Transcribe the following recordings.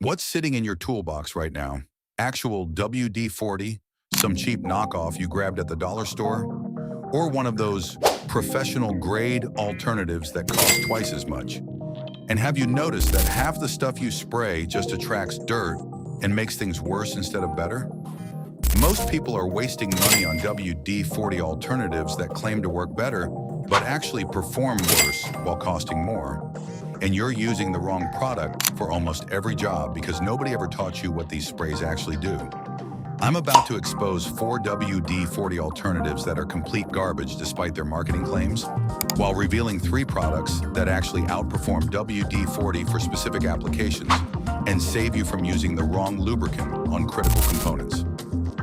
What's sitting in your toolbox right now? Actual WD-40, some cheap knockoff you grabbed at the dollar store, or one of those professional-grade alternatives that cost twice as much? And have you noticed that half the stuff you spray just attracts dirt and makes things worse instead of better? Most people are wasting money on WD-40 alternatives that claim to work better, but actually perform worse while costing more. And you're using the wrong product for almost every job because nobody ever taught you what these sprays actually do. I'm about to expose 4 WD-40 alternatives that are complete garbage despite their marketing claims, while revealing 3 products that actually outperform WD-40 for specific applications and save you from using the wrong lubricant on critical components.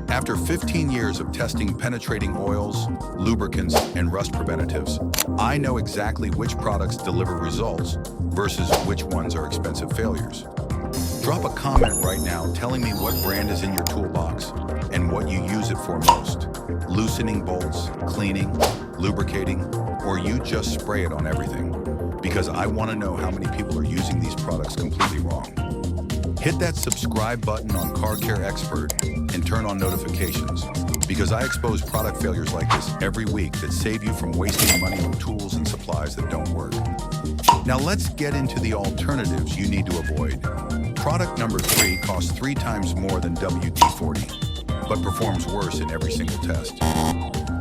After 15 years of testing penetrating oils, lubricants, and rust preventatives, I know exactly which products deliver results versus which ones are expensive failures. Drop a comment right now telling me what brand is in your toolbox and what you use it for most. Loosening bolts, cleaning, lubricating, or you just spray it on everything. Because I want to know how many people are using these products completely wrong. Hit that subscribe button on Car Care Xpert and turn on notifications, because I expose product failures like this every week that save you from wasting money on tools and supplies that don't work. Now let's get into the alternatives you need to avoid. Product number 3 costs 3 times more than WD-40, but performs worse in every single test.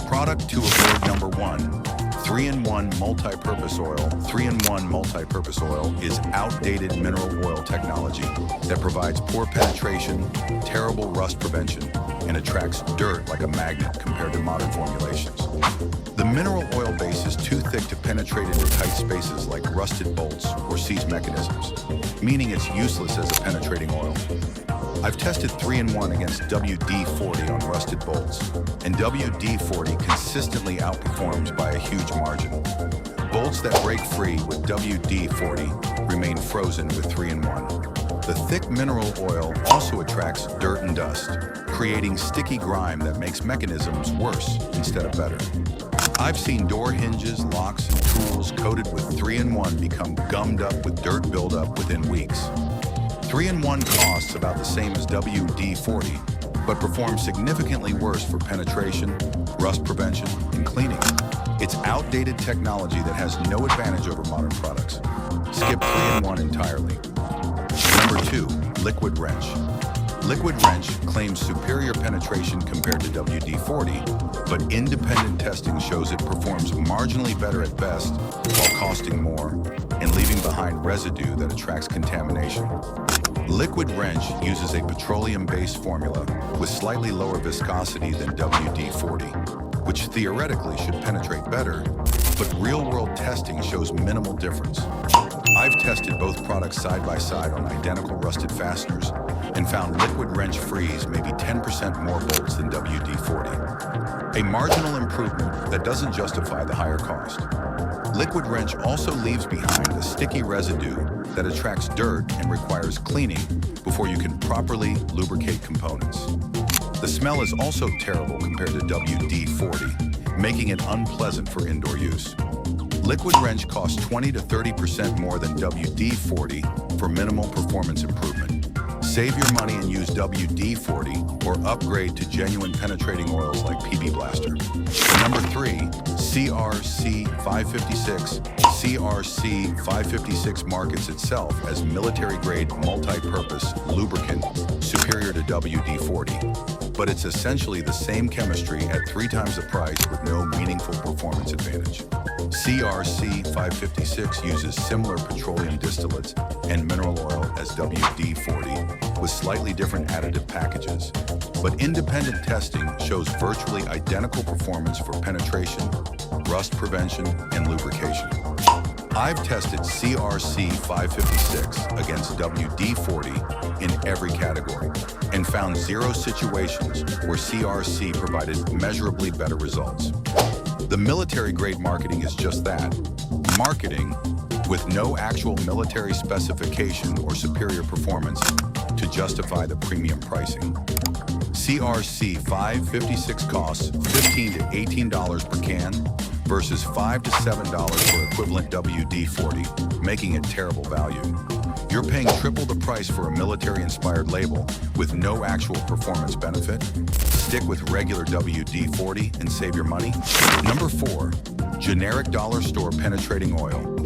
Product to avoid number 1, 3-in-1 multi-purpose oil. 3-in-1 multi-purpose oil is outdated mineral oil technology that provides poor penetration, terrible rust prevention, and attracts dirt like a magnet compared to modern formulations. The mineral oil base is too thick to penetrate into tight spaces like rusted bolts or seize mechanisms, meaning it's useless as a penetrating oil. I've tested 3-in-1 against WD-40 on rusted bolts, and WD-40 consistently outperforms by a huge margin. Bolts that break free with WD-40 remain frozen with 3-in-1. The thick mineral oil also attracts dirt and dust, creating sticky grime that makes mechanisms worse instead of better. I've seen door hinges, locks, and tools coated with 3-in-1 become gummed up with dirt buildup within weeks. 3-in-1 costs about the same as WD-40, but performs significantly worse for penetration, rust prevention, and cleaning. It's outdated technology that has no advantage over modern products. Skip 3-in-1 entirely. Number 2, liquid wrench. Liquid wrench claims superior penetration compared to WD-40, but independent testing shows it performs marginally better at best while costing more and leaving behind residue that attracts contamination. Liquid wrench uses a petroleum-based formula with slightly lower viscosity than WD-40, which theoretically should penetrate better, but real-world testing shows minimal difference. I've tested both products side by side on identical rusted fasteners and found liquid wrench frees maybe 10% more bolts than WD-40. A marginal improvement that doesn't justify the higher cost. Liquid wrench also leaves behind a sticky residue that attracts dirt and requires cleaning before you can properly lubricate components. The smell is also terrible compared to WD-40, making it unpleasant for indoor use. Liquid wrench costs 20 to 30% more than WD-40 for minimal performance improvement. Save your money and use WD-40 or upgrade to genuine penetrating oils like PB Blaster. Number 3, CRC 556. CRC 556 markets itself as military-grade multi-purpose lubricant superior to WD-40, but it's essentially the same chemistry at 3 times the price with no meaningful performance advantage. CRC 556 uses similar petroleum distillates and mineral oil as WD-40 with slightly different additive packages, but independent testing shows virtually identical performance for penetration, rust prevention, and lubrication. I've tested CRC 556 against WD-40 in every category and found 0 situations where CRC provided measurably better results. The military-grade marketing is just that, marketing with no actual military specification or superior performance to justify the premium pricing. CRC 556 costs $15 to $18 per can versus $5 to $7 for equivalent WD-40, making it terrible value. You're paying triple the price for a military-inspired label with no actual performance benefit? Stick with regular WD-40 and save your money. Number 4, generic dollar store penetrating oil.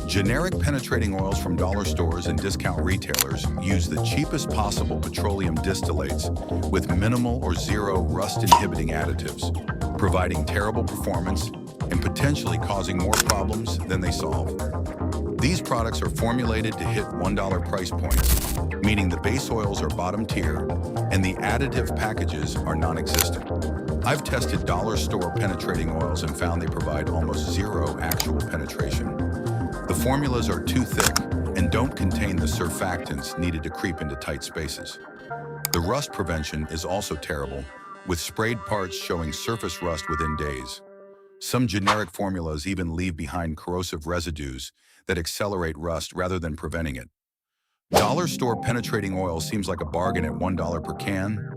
Generic penetrating oils from dollar stores and discount retailers use the cheapest possible petroleum distillates with minimal or zero rust-inhibiting additives, providing terrible performance and potentially causing more problems than they solve. These products are formulated to hit $1 price points, meaning the base oils are bottom tier and the additive packages are non-existent. I've tested dollar store penetrating oils and found they provide almost zero actual penetration. The formulas are too thick and don't contain the surfactants needed to creep into tight spaces. The rust prevention is also terrible, with sprayed parts showing surface rust within days. Some generic formulas even leave behind corrosive residues that accelerate rust rather than preventing it. Dollar store penetrating oil seems like a bargain at $1 per can,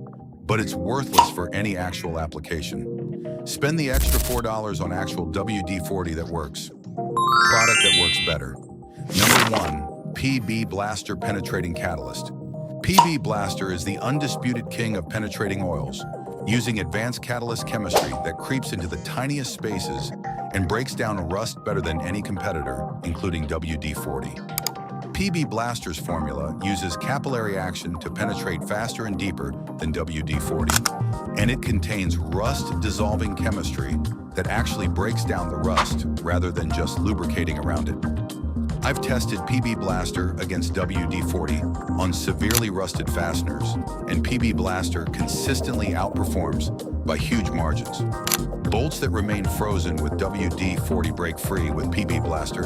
but it's worthless for any actual application. Spend the extra $4 on actual WD-40 that works. Product that works better. Number 1, PB Blaster Penetrating Catalyst. PB Blaster is the undisputed king of penetrating oils, using advanced catalyst chemistry that creeps into the tiniest spaces and breaks down rust better than any competitor, including WD-40. PB Blaster's formula uses capillary action to penetrate faster and deeper than WD-40, and it contains rust-dissolving chemistry that actually breaks down the rust rather than just lubricating around it. I've tested PB Blaster against WD-40 on severely rusted fasteners, and PB Blaster consistently outperforms by huge margins. Bolts that remain frozen with WD-40 break free with PB Blaster.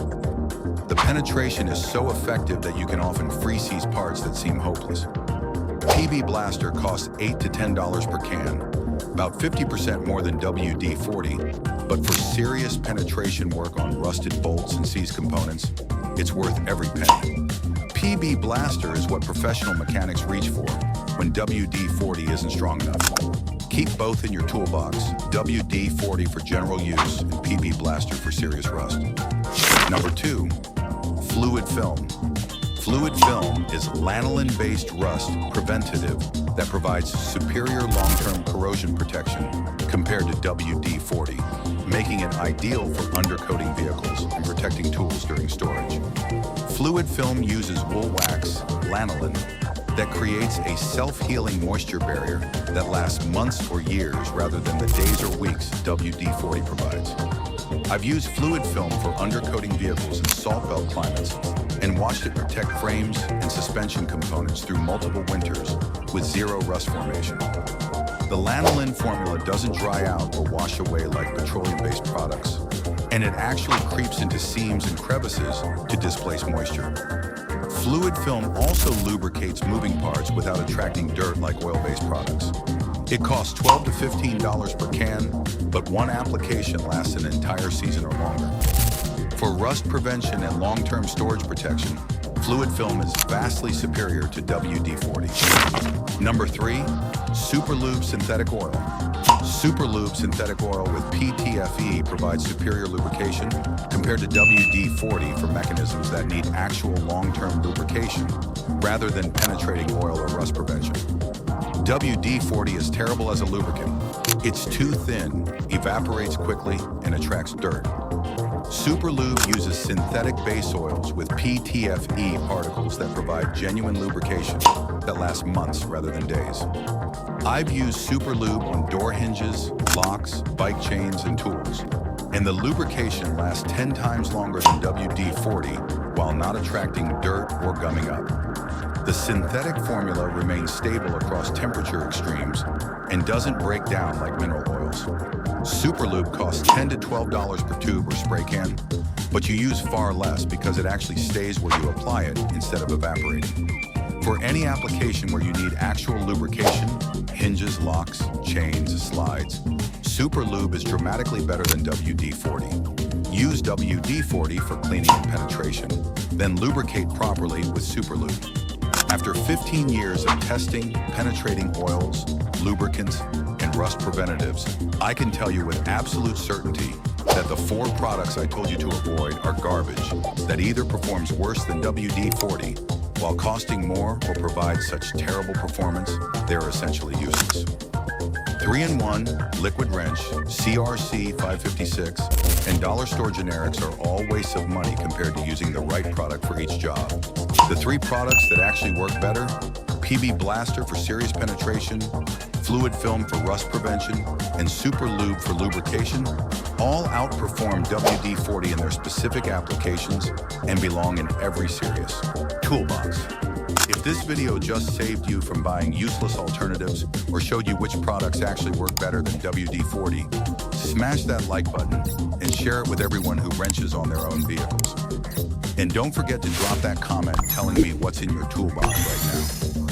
The penetration is so effective that you can often free-seize parts that seem hopeless. PB Blaster costs $8 to $10 per can, about 50% more than WD-40, but for serious penetration work on rusted bolts and seized components, it's worth every penny. PB Blaster is what professional mechanics reach for when WD-40 isn't strong enough. Keep both in your toolbox, WD-40 for general use and PB Blaster for serious rust. Number 2, fluid film. Fluid film is lanolin-based rust preventative that provides superior long-term corrosion protection compared to WD-40, making it ideal for undercoating vehicles and protecting tools during storage. Fluid film uses wool wax, lanolin, that creates a self-healing moisture barrier that lasts months or years rather than the days or weeks WD-40 provides. I've used fluid film for undercoating vehicles in salt belt climates and watched it protect frames and suspension components through multiple winters with zero rust formation. The lanolin formula doesn't dry out or wash away like petroleum-based products, and it actually creeps into seams and crevices to displace moisture. Fluid film also lubricates moving parts without attracting dirt like oil-based products. It costs $12 to $15 per can, but one application lasts an entire season or longer. For rust prevention and long-term storage protection, fluid film is vastly superior to WD-40. Number 3, Superlube synthetic oil. Superlube synthetic oil with PTFE provides superior lubrication compared to WD-40 for mechanisms that need actual long-term lubrication rather than penetrating oil or rust prevention. WD-40 is terrible as a lubricant. It's too thin, evaporates quickly, and attracts dirt. Superlube uses synthetic base oils with PTFE particles that provide genuine lubrication that lasts months rather than days. I've used Superlube on door hinges, locks, bike chains, and tools, and the lubrication lasts 10 times longer than WD-40 while not attracting dirt or gumming up. The synthetic formula remains stable across temperature extremes and doesn't break down like mineral oils. Superlube costs $10 to $12 per tube or spray can, but you use far less because it actually stays where you apply it instead of evaporating. For any application where you need actual lubrication, hinges, locks, chains, slides, Superlube is dramatically better than WD-40. Use WD-40 for cleaning and penetration, then lubricate properly with Superlube. After 15 years of testing, penetrating oils, lubricants, and rust preventatives, I can tell you with absolute certainty that the 4 products I told you to avoid are garbage that either performs worse than WD-40 While costing more or provide such terrible performance, they're essentially useless. 3-in-1, liquid wrench, CRC 556, and dollar store generics are all wastes of money compared to using the right product for each job. The 3 products that actually work better: PB Blaster for serious penetration, Fluid Film for rust prevention, and Super Lube for lubrication, all outperform WD-40 in their specific applications and belong in every serious toolbox. If this video just saved you from buying useless alternatives or showed you which products actually work better than WD-40, smash that like button and share it with everyone who wrenches on their own vehicles. And don't forget to drop that comment telling me what's in your toolbox right now.